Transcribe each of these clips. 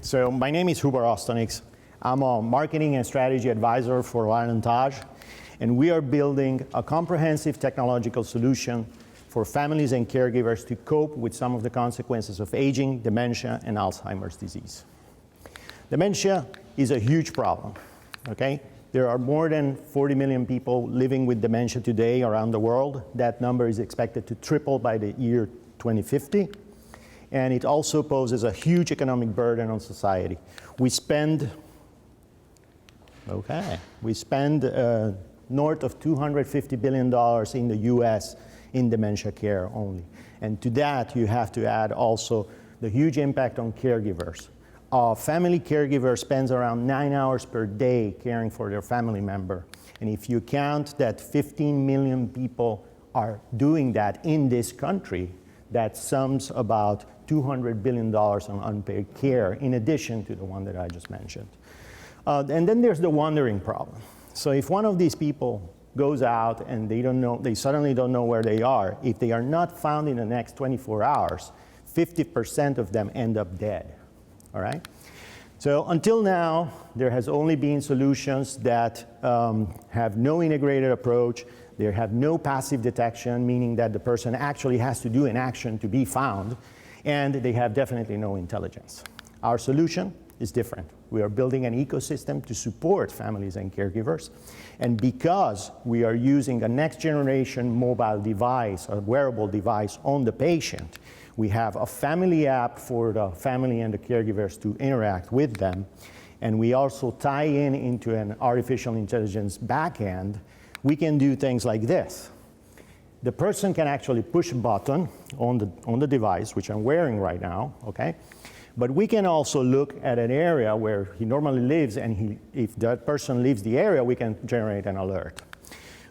So my name is Huber Ostanix. I'm a marketing and strategy advisor for Ralentage, and we are building a comprehensive technological solution for families and caregivers to cope with some of the consequences of aging, dementia, and Alzheimer's disease. Dementia is a huge problem, okay? There are more than 40 million people living with dementia today around the world. That number is expected to triple by the year 2050. And it also poses a huge economic burden on society. We spend north of $250 billion in the US in dementia care only. And to that, you have to add also the huge impact on caregivers. A family caregiver spends around 9 hours per day caring for their family member. And if you count that 15 million people are doing that in this country, that sums about $200 billion on unpaid care, in addition to the one that I just mentioned. And then there's the wandering problem. So if one of these people goes out and they suddenly don't know where they are, if they are not found in the next 24 hours, 50% of them end up dead, all right? So until now, there has only been solutions that have no integrated approach. They have no passive detection, meaning that the person actually has to do an action to be found, and they have definitely no intelligence. Our solution is different. We are building an ecosystem to support families and caregivers, and because we are using a next generation mobile device, a wearable device on the patient, we have a family app for the family and the caregivers to interact with them, and we also tie into an artificial intelligence backend. We can do things like this. The person can actually push a button on the device, which I'm wearing right now, okay? But we can also look at an area where he normally lives, and if that person leaves the area, we can generate an alert.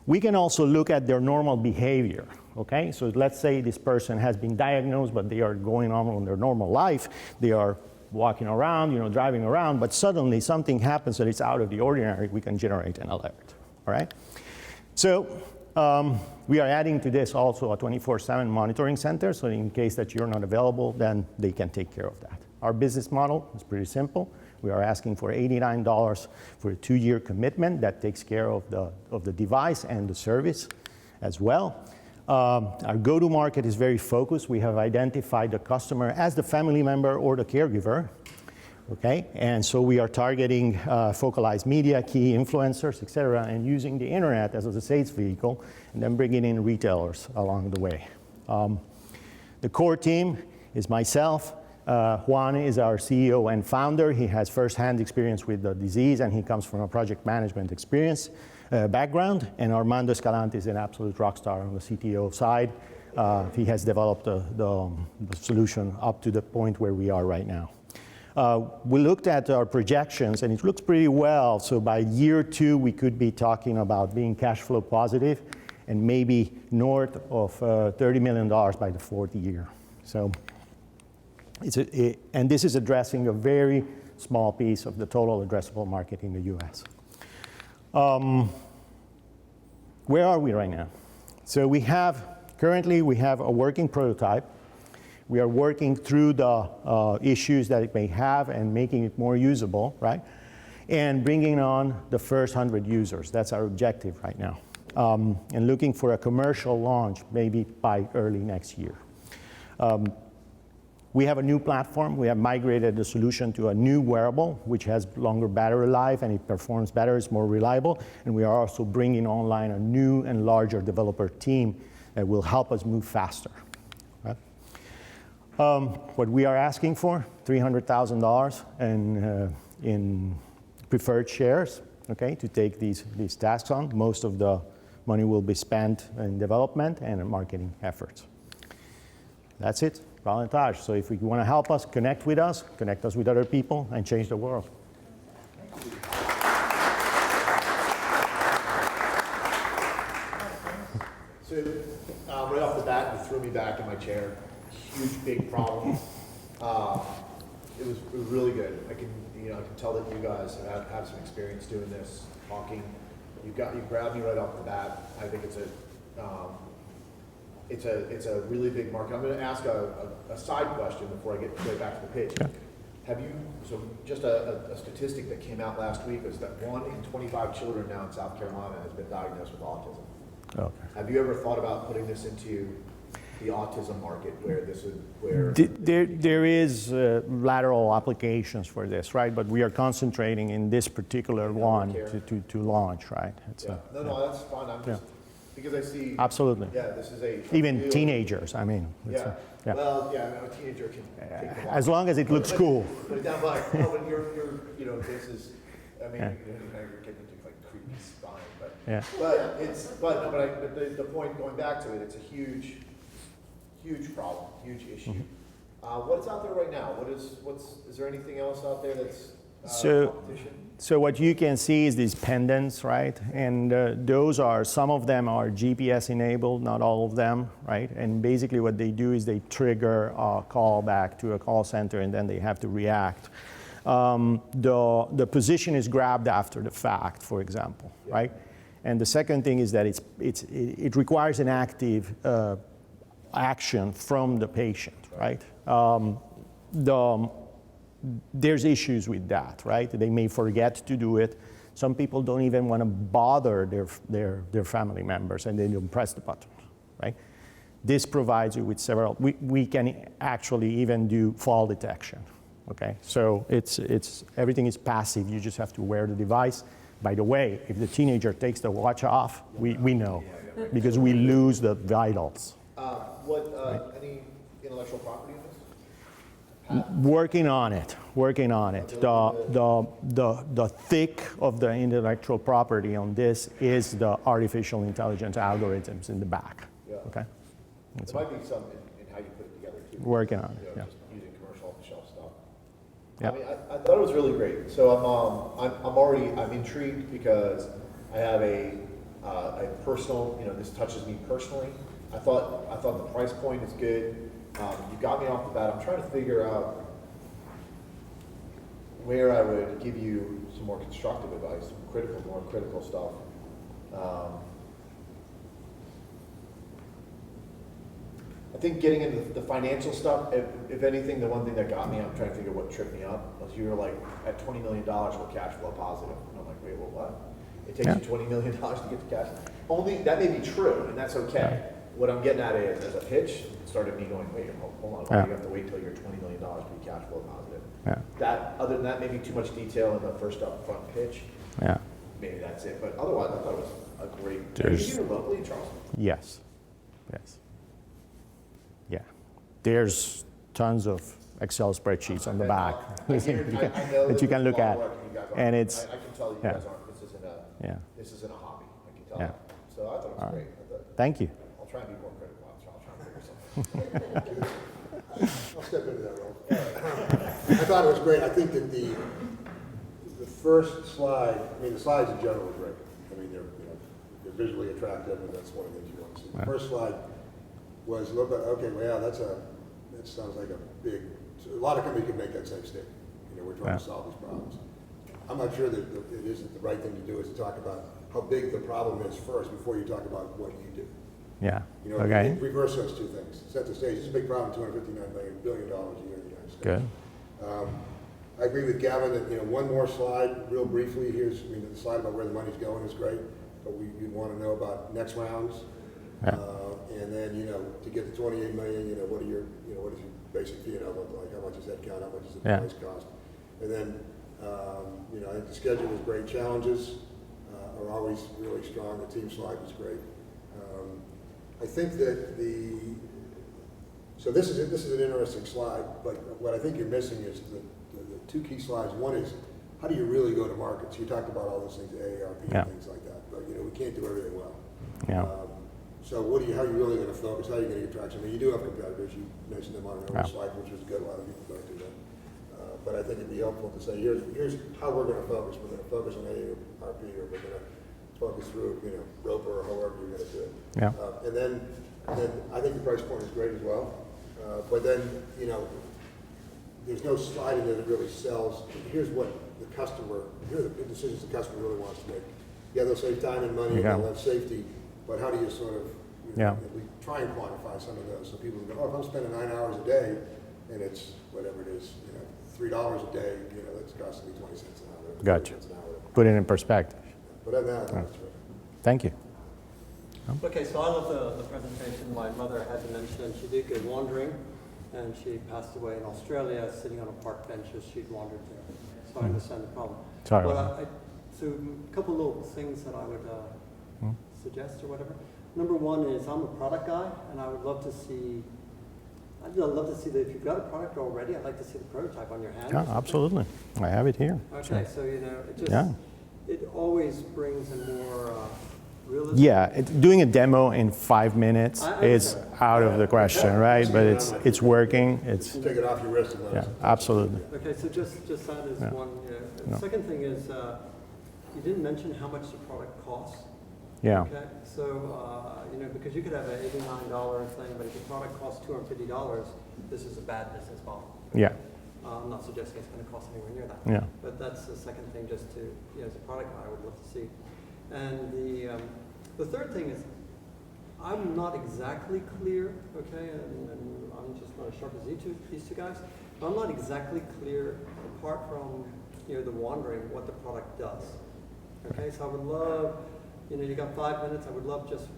We can also look at their normal behavior, okay? So let's say this person has been diagnosed, but they are going on with their normal life. They are walking around, driving around, but suddenly something happens that is out of the ordinary. We can generate an alert, all right? So we are adding to this also a 24/7 monitoring center, so in case that you're not available, then they can take care of that. Our business model is pretty simple. We are asking for $89 for a 2-year commitment that takes care of the device and the service as well. Our go-to-market is very focused. We have identified the customer as the family member or the caregiver. Okay, and so we are targeting focalized media, key influencers, et cetera, and using the internet as a sales vehicle, and then bringing in retailers along the way. The core team is myself. Juan is our CEO and founder. He has firsthand experience with the disease, and he comes from a project management experience background. And Armando Escalante is an absolute rock star on the CTO side. He has developed the solution up to the point where we are right now. We looked at our projections, and it looks pretty well. So by year 2, we could be talking about being cash flow positive and maybe north of $30 million by the 4th year. So, and this is addressing a very small piece of the total addressable market in the US. Where are we right now? So currently we have a working prototype. We are working through the issues that it may have and making it more usable, right? And bringing on the first 100 users. That's our objective right now. And looking for a commercial launch maybe by early next year. We have a new platform. We have migrated the solution to a new wearable, which has longer battery life, and it performs better, it's more reliable. And we are also bringing online a new and larger developer team that will help us move faster. What we are asking for, $300,000 in preferred shares, okay, to take these tasks on. Most of the money will be spent in development and in marketing efforts. That's it, Ralentage. So if you want to help us, connect us with other people, and change the world. So right off the bat, you threw me back in my chair. Huge, big problem. It was really good. I can tell that you guys have some experience doing this, talking. You grabbed me right off the bat. I think it's a really big market. I'm going to ask a side question before I get right back to the pitch. Yeah. Have you, so just a statistic that came out last week was that 1 in 25 children now in South Carolina has been diagnosed with autism. Okay. Have you ever thought about putting this into the autism market where this would, where? There is lateral applications for this, right? But we are concentrating in this particular one to launch, right? It's Yeah. No, that's fine. I'm just, because I see. Absolutely. Yeah, this is a. Even real- teenagers, I mean. Yeah. Yeah. Well, yeah, no, a teenager can take the As long as it looks cool. Put it down like, oh, but you're, you know, this is, I mean, Yeah. you're getting into like creepy spine, but. Yeah. But it's, but the point, going back to it, it's a huge problem, huge issue. Mm-hmm. What's out there right now? Is there anything else out there that's competition? So what you can see is these pendants, right? And those are, some of them are GPS enabled, not all of them, right? And basically what they do is they trigger a call back to a call center and then they have to react. The position is grabbed after the fact, for example, right? And the second thing is that it requires an active action from the patient, right? There's issues with that, right? They may forget to do it. Some people don't even want to bother their family members and they don't press the button, right? This provides you with several, we can actually even do fall detection, okay? So everything is passive, you just have to wear the device. By the way, if the teenager takes the watch off, we know, because we lose the vitals. Any intellectual property in this? Working on it. The thick of the intellectual property on this is the artificial intelligence algorithms in the back. Yeah. Okay. There might be some in how you put it together too. Working on it. You know, Yeah. just using commercial off-the-shelf stuff. Yeah. I mean, I thought it was really great. So I'm intrigued because I have a personal, you know, this touches me personally. I thought the price point is good. You got me off the bat. I'm trying to figure out where I would give you some more constructive advice, more critical stuff. I think getting into the financial stuff, if anything, the one thing that got me, I'm trying to figure what tripped me up, was you were like, at $20 million, we're cash flow positive. And I'm like, wait, well, what? It takes you $20 million to get to cash. Only, that may be true, and that's okay. What I'm getting at is, as a pitch, it started me going, wait, hold on, why do you have to wait till you're $20 million to be cash flow positive? Yeah. That, other than that, maybe too much detail in the first upfront pitch. Yeah. Maybe that's it, but otherwise, I thought it was a great. Are you here locally in Charleston? Yes. Yeah. There's tons of Excel spreadsheets on the back that you can look at, and it's. I can tell you guys aren't. This isn't a hobby. I can tell that. So I thought it was great. Thank you. I'll try and be more critical. I'll try and figure something. I'll step into that role. I thought it was great. I think that the first slide, I mean, the slides in general are great. I mean, they're visually attractive, and that's one of the things you want to see. The first slide was a little bit, okay, well, yeah, that sounds like a lot of companies can make that same statement. You know, we're trying to solve these problems. I'm not sure that it isn't the right thing to do is to talk about how big the problem is first before you talk about what you do. Yeah. You know, Okay. reverse those two things. Set the stage. It's a big problem, $259 billion a year in the United States. Good. I agree with Gavin that, you know, one more slide, real briefly. The slide about where the money's going is great, but you'd want to know about next rounds. Yeah. And then, you know, to get to 28 million, you know, what is your basic fee look like? How much is that count? How much does the price cost? And then, you know, I think the schedule was great. Challenges are always really strong. The team slide was great. I think that so this is an interesting slide, but what I think you're missing is the two key slides. One is, how do you really go to market? So you talked about all those things, AARP and things like that, but, you know, we can't do everything well. Yeah. So how are you really going to focus? How are you going to get traction? I mean, you do have competitors. You mentioned them on an earlier slide, which was good. A lot of people don't do that. But I think it'd be helpful to say, here's how we're going to focus. We're going to focus on AARP, or we're going to focus through, you know, Roper, or however you're going to do it. Yeah. And then I think the price point is great as well. But then, you know, there's no slide in there that really sells. Here are the decisions the customer really wants to make. Yeah, they'll save time and money, and they'll have safety, but how do you sort of, we try and quantify some of those so people can go, oh, if I'm spending 9 hours a day, and it's whatever it is, you know, $3 a day, that's costing me 20 cents an hour. Gotcha. 20 cents an hour. Put it in perspective. But other than that, that's terrific. Thank you. Okay, so I love the presentation. My mother had to mention, and she did go wandering, and she passed away in Australia, sitting on a park bench as she'd wandered there. So I understand the problem. Sorry. But so a couple little things that I would suggest or whatever. Number one is I'm a product guy, and I would love to see. I'd love to see that if you've got a product already, I'd like to see the prototype on your hand. Yeah, absolutely. I have it here. Okay, so it just it always brings a more realism. Yeah, doing a demo in 5 minutes is out of the question, right? But it's working. It's Take it off your wrist and let us. absolutely. Okay, so just that is one. The second thing is you didn't mention how much the product costs. Yeah. Okay, so because you could have an $89 thing, but if your product costs $250, this is a bad business model. Yeah. I'm not suggesting it's going to cost anywhere near that. Yeah. But that's the second thing, just to as a product guy, I would love to see. And the third thing is, I'm not exactly clear, okay, and I'm just not as sharp as these two guys, but I'm not exactly clear, apart from the wandering, what the product does. Okay, so I would love, you got 5 minutes, I would love just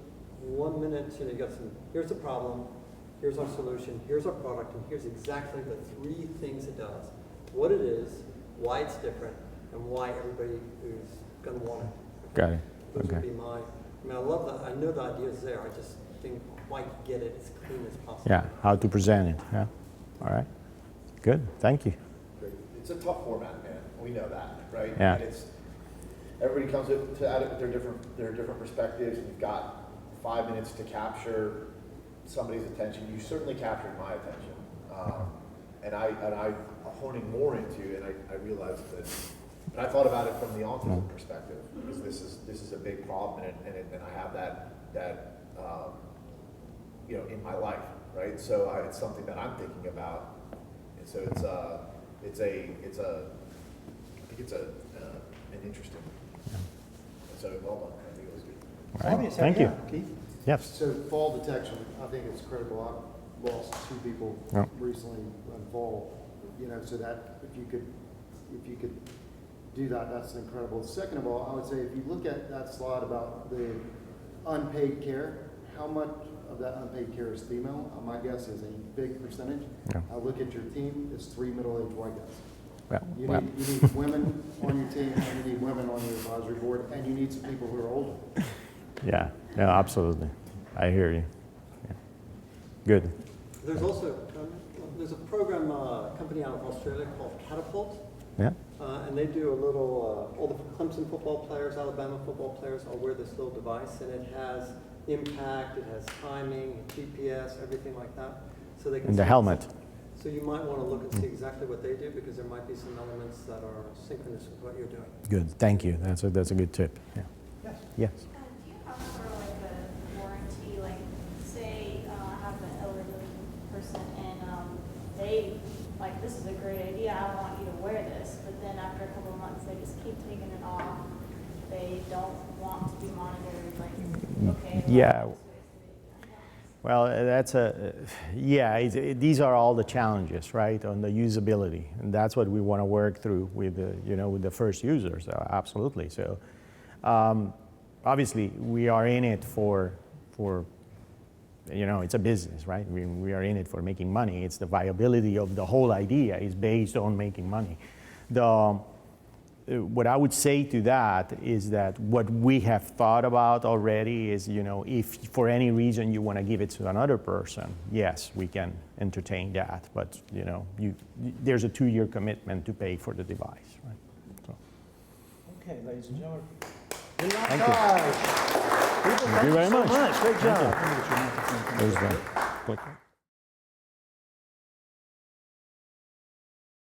1 minute, you got here's the problem, here's our solution, here's our product, and here's exactly the 3 things it does, what it is, why it's different, and why everybody who's going to want it. Got it. Those Okay. would be I love that. I know the idea is there. I just didn't quite get it as clean as possible. Yeah, how to present it. Yeah. All right. Good. Thank you. It's a tough format, man. We know that, right? Yeah. And everybody comes at it with their different perspectives. We've got 5 minutes to capture somebody's attention. You certainly captured my attention, and I'm honing more into, and I realized that. And I thought about it from the autism perspective, because this is a big problem, and I have that in my life, right? So it's something that I'm thinking about, and so I think it's an interesting. So well done. I think it was good. All right. Thank you. Keith? Yes. So fall detection, I think it's critical. I've lost 2 people recently in fall, so that if you could do that, that's incredible. Second of all, I would say if you look at that slide about the unpaid care, how much of that unpaid care is female? My guess is a big percentage. Yeah. I look at your team, it's 3 middle-aged white guys. You Well, need women on your team, and you need women on your advisory board, and you need some people who are older. yeah. No, absolutely. I hear you. Yeah. Good. There's also there's a program company out of Australia called Catapult. Yeah. And they do a little, all the Clemson football players, Alabama football players all wear this little device, and it has impact, it has timing, GPS, everything like that. So they can In the see- helmet. So you might want to look and see exactly what they do, because there might be some elements that are synchronous with what you're doing. Good. Thank you. That's a good tip. Yeah. Yes. Yes. Do you have sort of like a warranty, like say I have an elderly person and they like, this is a great idea, I want you to wear this, but then after a couple of months they just keep taking it off, they don't want to be monitored, like, okay. Yeah. well, Well, these are all the challenges, right, on the usability, and that's what we want to work through with the first users, absolutely. So, obviously, we are in it for it's a business, right? We are in it for making money. It's the viability of the whole idea is based on making money. What I would say to that is that what we have thought about already is, if for any reason you want to give it to another person, yes, we can entertain that. But, there's a 2-year commitment to pay for the device, right? So. Okay, ladies and gentlemen. Thank you. Thank you very much. Great job. There's the clicker.